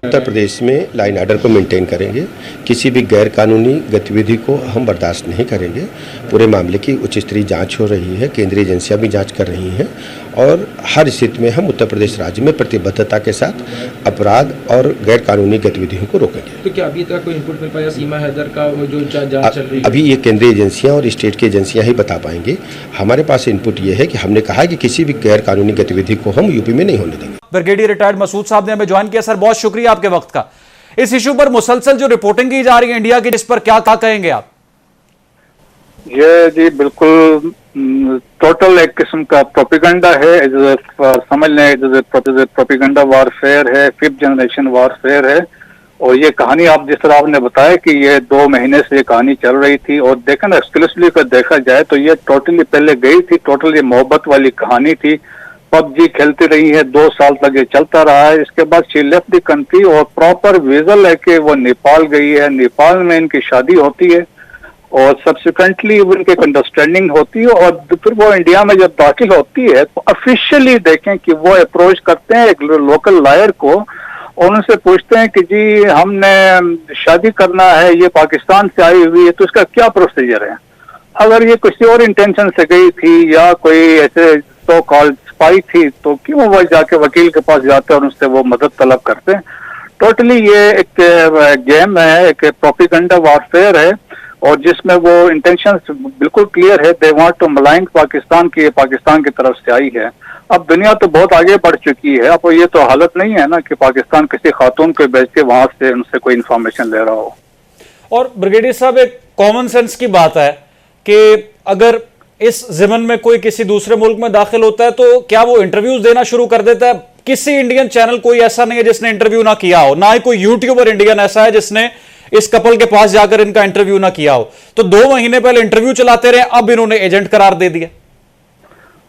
उत्तर प्रदेश में line order को maintain करेंगे। किसी भी गैर कानूनी गतिविधि को हम बर्दाश्त नहीं करेंगे। पूरे मामले की उच्च स्तरीय जांच हो रही है, केंद्रीय एजेंसियां भी जांच कर रही हैं और हर स्थिति में हम उत्तर प्रदेश राज्य में प्रतिबद्धता के साथ अपराध और गैर कानूनी गतिविधियों को रोकेंगे। तो क्या अभी तक कोई इनपुट मिल पाया सीमा हैदर का जो जांच चल रही है? अभी ये केंद्रीय एजेंसियां और स्टेट की एजेंसियां ही बता पाएंगे। हमारे पास इनपुट ये है कि हमने कहा कि किसी भी गैर कानूनी गतिविधि को हम यूपी में नहीं होने देंगे। ब्रिगेडियर रिटायर्ड मसूद साहब ने हमें ज्वाइन किया। सर, बहुत शुक्रिया आपके वक्त का। इस इशू पर मुसलसल जो रिपोर्टिंग की जा रही है इंडिया की, इस पर क्या कहेंगे आप? ये जी बिल्कुल टोटल एक किस्म का प्रोपेगेंडा है। समझ लें प्रोपेगेंडा वॉरफेयर है, 5th जनरेशन वॉरफेयर है। और ये कहानी आप जिस तरह आपने बताया कि ये 2 महीने से ये कहानी चल रही थी और देखें ना एक्सक्लूसिवली का देखा जाए तो ये टोटली पहले गई थी, टोटल ये मोहब्बत वाली कहानी थी। पबजी खेलती रही है, 2 साल तक ये चलता रहा है। इसके बाद शी लेफ्ट द कंट्री और प्रॉपर वीजा लेके वो नेपाल गई है। नेपाल में इनकी शादी होती है और सब्सिक्वेंटली उनकी अंडरस्टैंडिंग होती है और फिर वो इंडिया में जब दाखिल होती है तो ऑफिशियली देखें कि वो अप्रोच करते हैं एक लोकल लॉयर को और उनसे पूछते हैं कि जी हमने शादी करना है, ये पाकिस्तान से आई हुई है, तो इसका क्या प्रोसीजर है। अगर ये किसी और इंटेंशन से गई थी या कोई ऐसे सो कॉल्ड स्पाई थी तो क्यों वो जाके वकील के पास जाते हैं और उनसे वो मदद तलब करते हैं। टोटली ये एक गेम है, एक प्रोपेगेंडा वॉरफेयर है और जिसमें वो इंटेंशन बिल्कुल क्लियर है। They want to malign Pakistan की, पाकिस्तान की तरफ से आई है। अब दुनिया तो बहुत आगे बढ़ चुकी है। अब ये तो हालत नहीं है ना कि पाकिस्तान किसी खातून को बेच के वहां से उनसे कोई इंफॉर्मेशन ले रहा हो। और ब्रिगेडियर साहब, एक कॉमन सेंस की बात है कि अगर इस ज़िमन में कोई किसी दूसरे मुल्क में दाखिल होता है तो क्या वो इंटरव्यूज देना शुरू कर देता है? किसी इंडियन चैनल कोई ऐसा नहीं है जिसने इंटरव्यू ना किया हो, ना ही कोई यूट्यूबर इंडियन ऐसा है जिसने इस कपल के पास जाकर इनका इंटरव्यू ना किया हो। तो 2 महीने पहले इंटरव्यू चलाते रहे, अब इन्होंने एजेंट करार दे दिया।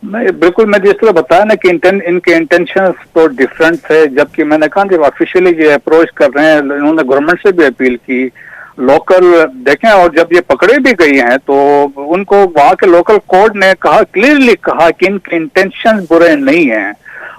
नहीं, बिल्कुल मैं जिस तरह बताया ना कि इनके इंटेंशन तो डिफरेंट है। जबकि मैंने कहा कि ऑफिशियली ये अप्रोच कर रहे हैं, इन्होंने गवर्नमेंट से भी अपील की, लोकल देखें। और जब ये पकड़े भी गई हैं तो उनको वहां के लोकल कोर्ट ने कहा, क्लियरली कहा कि इनके इंटेंशन बुरे नहीं हैं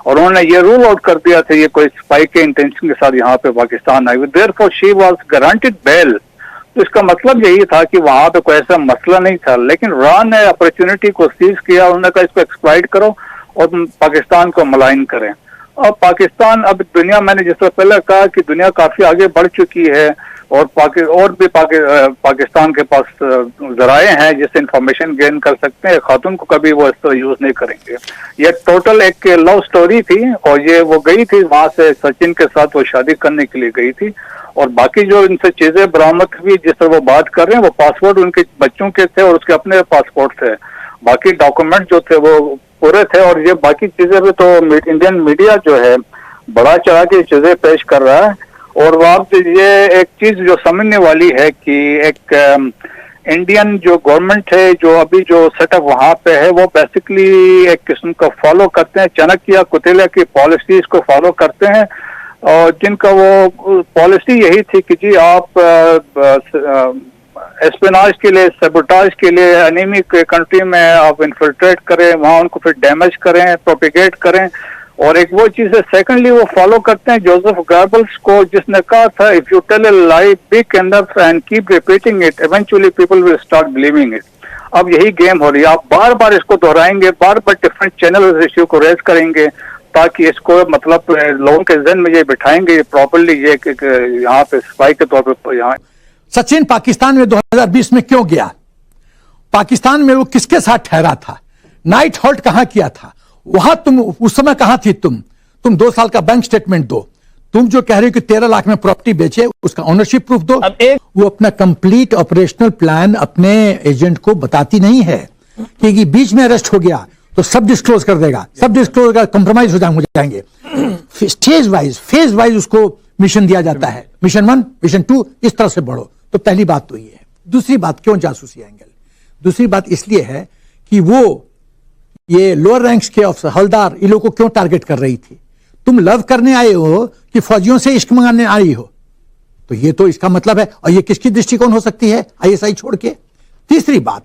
और उन्होंने ये रूल आउट कर दिया था ये कोई स्पाई के इंटेंशन के साथ यहाँ पे पाकिस्तान आई। Therefore she was guaranteed bail. तो इसका मतलब यही था कि वहां पे कोई ऐसा मसला नहीं था, लेकिन रॉ ने अपॉर्चुनिटी को सीज किया। उन्होंने कहा इसको एक्सप्लॉइट करो और पाकिस्तान को मलाइन करें। अब पाकिस्तान, अब दुनिया, मैंने जिस तरह पहले कहा कि दुनिया काफी आगे बढ़ चुकी है और पाकिस्तान के पास जराए हैं जिससे इंफॉर्मेशन गेन कर सकते हैं। खातून को कभी वो इसको यूज नहीं करेंगे। ये टोटल एक लव स्टोरी थी और ये वो गई थी वहां से सचिन के साथ वो शादी करने के लिए गई थी। और बाकी जो इनसे चीजें बरामद हुई, जिस तरह वो बात कर रहे हैं, वो पासपोर्ट उनके बच्चों के थे और उसके अपने पासपोर्ट थे। बाकी डॉक्यूमेंट जो थे वो पूरे थे। और ये बाकी चीजें भी तो इंडियन मीडिया जो है बड़ा चढ़ा के चीजें पेश कर रहा है। और वहां पे ये एक चीज जो समझने वाली है कि एक इंडियन जो गवर्नमेंट है, जो अभी जो सेटअप वहां पे है, वो बेसिकली एक किस्म का फॉलो करते हैं, चाणक्य कुटिला की पॉलिसीज को फॉलो करते हैं। और जिनका वो पॉलिसी यही थी कि जी आप एस्पिनाज के लिए, सबोटाज के लिए एनिमी के कंट्री में आप इन्फिल्ट्रेट करें, वहां उनको फिर डैमेज करें, प्रोपिगेट करें। और एक वो चीज है। सेकंडली वो फॉलो करते हैं जोसेफ गॉबल्स को, जिसने कहा था if you tell a lie big enough and keep repeating it, eventually people will start believing it. अब यही गेम हो रही है। आप बार बार इसको दोहराएंगे, बार बार डिफरेंट चैनल इस इश्यू को रेज करेंगे ताकि इसको मतलब लोगों के जहन में ये बिठाएंगे प्रॉपरली ये यहाँ पे स्पाई के तौर पर। यहाँ सचिन पाकिस्तान में 2020 में क्यों गया? पाकिस्तान में वो किसके साथ ठहरा था? नाइट हॉल्ट कहां किया था? वहां तुम उस समय कहां थी? तुम 2 साल का बैंक स्टेटमेंट दो। तुम जो कह रहे हो कि 13 लाख में प्रॉपर्टी बेचे, उसका ओनरशिप प्रूफ दो। वो अपना कंप्लीट ऑपरेशनल प्लान अपने एजेंट को बताती नहीं है कि बीच में अरेस्ट हो गया तो सब डिस्क्लोज कर देगा, सब डिस्क्लोज कर कंप्रोमाइज हो जाएंगे। फेज वाइज उसको मिशन दिया जाता है। मिशन 1, मिशन 2, इस तरह से बढ़ो। तो पहली बात तो ये है। दूसरी बात, क्यों जासूसी एंगल? दूसरी बात इसलिए है कि वो ये लोअर रैंक्स के ऑफिसर, हवलदार, इन लोगों को क्यों टारगेट कर रही थी? तुम लव करने आए हो कि फौजियों से इश्क मंगाने आई हो? तो ये तो इसका मतलब है। और ये किसकी दृष्टिकोण हो सकती है ISI छोड़ के? तीसरी बात,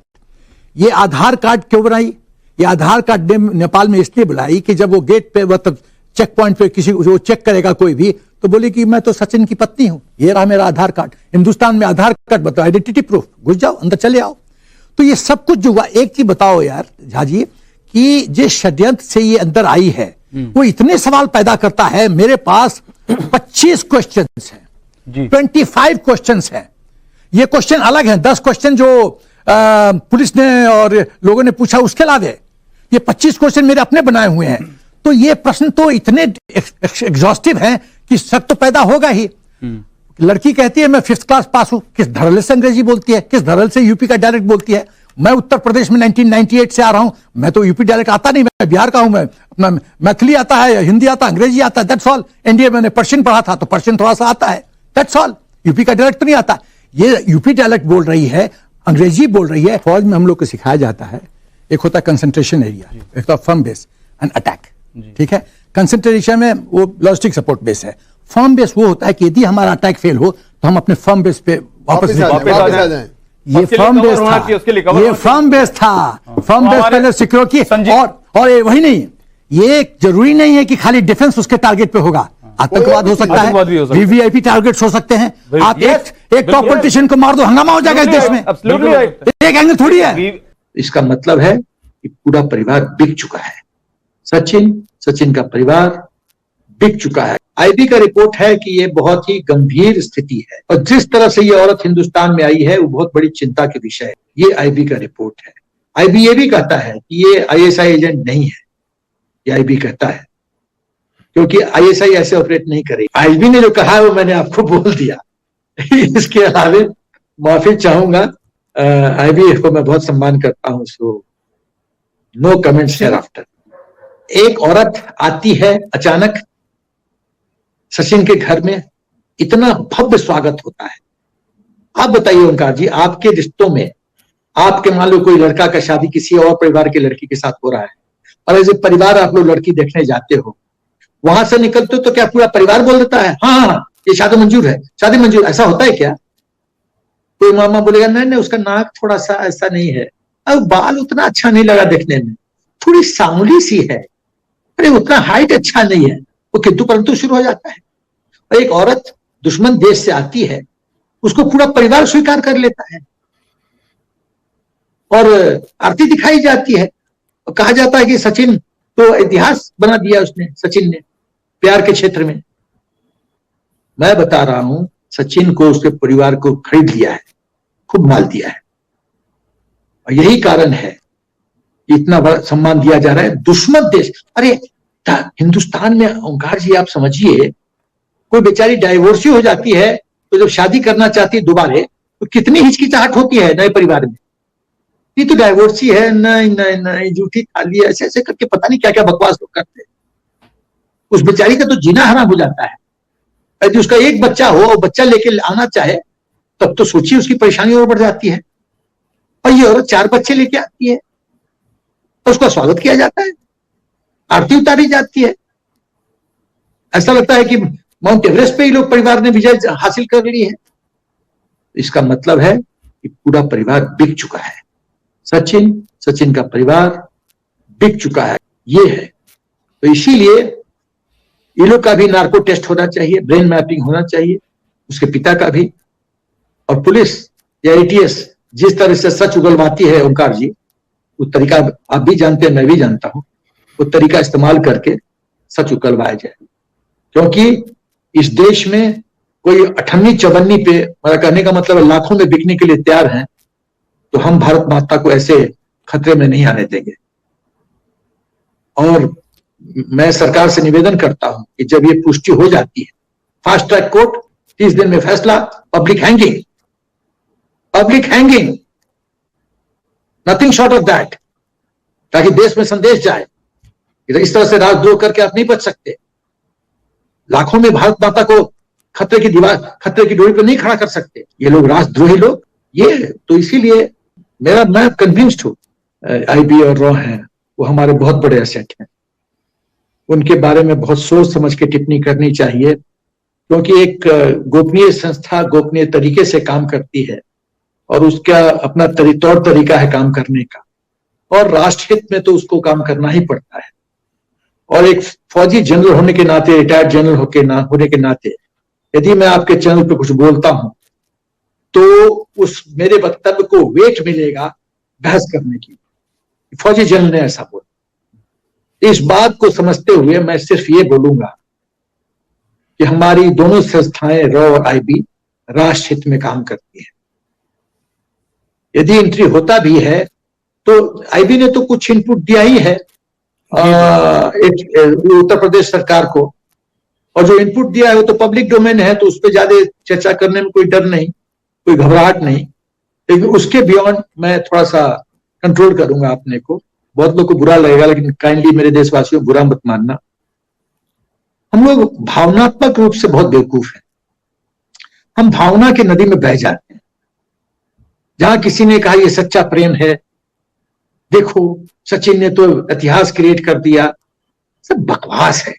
ये आधार कार्ड क्यों बनाई? ये आधार कार्ड नेपाल में इसलिए बुलाई कि जब वो गेट पे मतलब चेक पॉइंट पे किसी जो चेक करेगा कोई भी तो बोली कि मैं तो सचिन की पत्नी हूं, ये रहा मेरा आधार कार्ड, हिंदुस्तान में आधार कार्ड बताओ, आइडेंटिटी प्रूफ, घुस जाओ अंदर, चले आओ। तो ये सब कुछ जो हुआ, एक चीज बताओ यार झा जी, कि जिस षड्यंत्र से ये अंदर आई है वो इतने सवाल पैदा करता है। मेरे पास 25 क्वेश्चंस हैं, 25 क्वेश्चंस हैं। ये क्वेश्चन अलग हैं, 10 क्वेश्चन जो पुलिस ने और लोगों ने पूछा उसके अलावा ये 25 क्वेश्चन मेरे अपने बनाए हुए हैं। तो ये प्रश्न तो इतने एग्जॉस्टिव हैं कि शक तो पैदा होगा ही। लड़की कहती है मैं 5th क्लास पास हूं, किस धड़ल्ले से अंग्रेजी बोलती है, किस धड़ल्ले से यूपी का डायलेक्ट बोलती है। मैं उत्तर प्रदेश में 1998 से आ रहा हूं, मैं तो यूपी डायलेक्ट आता नहीं, मैं बिहार का हूं, मैं अपना मैथिली आता है, हिंदी आता, अंग्रेजी आता है, दैट्स ऑल। एनडीए मैंने पर्शियन पढ़ा था तो पर्शियन थोड़ा सा आता है, दैट्स ऑल। यूपी का डायलेक्ट तो नहीं आता। ये यूपी डायलेक्ट बोल रही है, अंग्रेजी बोल रही है। फौज में हम लोग को सिखाया जाता है, एक होता है कंसंट्रेशन एरिया, एक होता है फर्म बेस एंड अटैक, ठीक है। कंसंट्रेशन में वो लॉजिस्टिक सपोर्ट बेस है, फर्म बेस वो होता है कि यदि हमारा अटैक फेल हो तो हम अपने फर्म बेस पे वापस आ जाएं। ये फर्म बेस था, ये फर्म बेस था, फर्म बेस पहले सिक्योर की। और वही नहीं, ये जरूरी नहीं है कि खाली डिफेंस उसके टारगेट पे होगा, आतंकवाद हो सकता है, वीवीआईपी टारगेट्स हो सकते हैं। आप एक टॉप पॉलिटिशियन को मार दो, हंगामा हो जाएगा इस देश में, एक एंगल थोड़ी है। इसका मतलब है कि पूरा परिवार बिक चुका है, सचिन का परिवार बिक चुका है। आईबी का रिपोर्ट है कि ये बहुत ही गंभीर स्थिति है और जिस तरह से ये औरत हिंदुस्तान में आई है वो बहुत बड़ी चिंता के विषय है। ये आईबी का रिपोर्ट है। आईबी ये भी कहता है कि ये आईएसआई एजेंट नहीं है, ये आईबी कहता है, क्योंकि आईएसआई ऐसे ऑपरेट नहीं करेगी। आईबी ने जो कहा है वो मैंने आपको बोल दिया। इसके अलावा माफी चाहूंगा, आईबी को मैं बहुत सम्मान करता हूं, so no comments hereafter. एक औरत आती है अचानक, सचिन के घर में इतना भव्य स्वागत होता है। आप बताइए ओंकार जी, आपके रिश्तों में आपके मान लो कोई लड़का का शादी किसी और परिवार की लड़की के साथ हो रहा है और ऐसे परिवार आप लोग लड़की देखने जाते हो, वहां से निकलते हो तो क्या पूरा परिवार बोल देता है हाँ ये शादी मंजूर है, शादी मंजूर, ऐसा होता है क्या? कोई मामा बोलेगा नहीं उसका नाक थोड़ा सा ऐसा नहीं है, अब बाल उतना अच्छा नहीं लगा देखने में, थोड़ी सांवली सी है, अरे उतना हाइट अच्छा नहीं है, वो किंतु परंतु शुरू हो जाता है। और एक औरत दुश्मन देश से आती है, उसको पूरा परिवार स्वीकार कर लेता है और आरती दिखाई जाती है और कहा जाता है कि सचिन तो इतिहास बना दिया उसने, सचिन ने प्यार के क्षेत्र में। मैं बता रहा हूं, सचिन को उसके परिवार को खरीद लिया है, खूब माल दिया है और यही कारण है कि इतना बड़ा सम्मान दिया जा रहा है। दुश्मन देश, अरे हिंदुस्तान में ओंकार जी आप समझिए, कोई बेचारी डाइवोर्सी हो जाती है तो जब शादी करना चाहती है दोबारा तो कितनी हिचकिचाहट होती है नए परिवार में, ये तो डाइवोर्सी है, नहीं झूठी थाली, ऐसे ऐसे करके पता नहीं क्या क्या बकवास लोग करते हैं। उस बेचारी का तो जीना हराम हो जाता है। यदि उसका एक बच्चा हो और बच्चा लेके आना चाहे तब तो सोचिए उसकी परेशानी और बढ़ जाती है। और ये औरत 4 बच्चे लेके आती है तो उसका स्वागत किया जाता है, आरती उतारी जाती है, ऐसा लगता है कि माउंट एवरेस्ट पे ही लोग परिवार ने विजय हासिल कर ली है। इसका मतलब है कि पूरा परिवार बिक चुका है, सचिन का परिवार बिक चुका है, ये है। तो इसीलिए ये लोग का भी नार्को टेस्ट होना चाहिए, ब्रेन मैपिंग होना चाहिए, उसके पिता का भी। और पुलिस या एटीएस जिस तरह से सच उगलवाती है ओंकार जी, वो तरीका आप भी जानते हैं, मैं भी जानता हूं, वो तरीका इस्तेमाल करके सच उगलवाया जाए। क्योंकि इस देश में कोई 58-54 पे, मेरा कहने का मतलब है लाखों में बिकने के लिए तैयार हैं, तो हम भारत माता को ऐसे खतरे में नहीं आने देंगे। और मैं सरकार से निवेदन करता हूं कि जब ये पुष्टि हो जाती है, फास्ट ट्रैक कोर्ट 30 दिन में फैसला, public hanging, nothing short of that, ताकि देश में संदेश जाए इस तरह से राजद्रोह करके आप नहीं बच सकते। लाखों में भारत माता को खतरे की डोरी पर नहीं खड़ा कर सकते ये लोग, राजद्रोही लोग ये। तो इसीलिए मैं कन्विंस्ड हूं आईबी और रॉ हैं वो हमारे बहुत बड़े एसेट हैं, उनके बारे में बहुत सोच समझ के टिप्पणी करनी चाहिए, क्योंकि एक गोपनीय संस्था गोपनीय तरीके से काम करती है और उसका अपना तौर तरीका है काम करने का, और राष्ट्रहित में तो उसको काम करना ही पड़ता है। और एक फौजी जनरल होने के नाते, रिटायर्ड जनरल होने के नाते, यदि मैं आपके चैनल पे कुछ बोलता हूं तो उस मेरे वक्तव्य को वेट मिलेगा बहस करने की। फौजी जनरल ने ऐसा बोला। इस बात को समझते हुए मैं सिर्फ ये बोलूंगा कि हमारी दोनों संस्थाएं रॉ और आईबी राष्ट्र हित में काम करती है। यदि एंट्री होता भी है तो आईबी ने तो कुछ इनपुट दिया ही है उत्तर प्रदेश सरकार को, और जो इनपुट दिया है वो तो पब्लिक डोमेन है, तो उस पर ज्यादा चर्चा करने में कोई डर नहीं, कोई घबराहट नहीं। लेकिन उसके बियॉन्ड मैं थोड़ा सा कंट्रोल करूंगा अपने को। बहुत लोग को बुरा लगेगा, लेकिन काइंडली मेरे देशवासियों बुरा मत मानना। हम लोग भावनात्मक रूप से बहुत बेवकूफ हैं। हम भावना के नदी में बह जाते हैं। जहां किसी ने कहा ये सच्चा प्रेम है, देखो सचिन ने तो इतिहास क्रिएट कर दिया, सब बकवास है।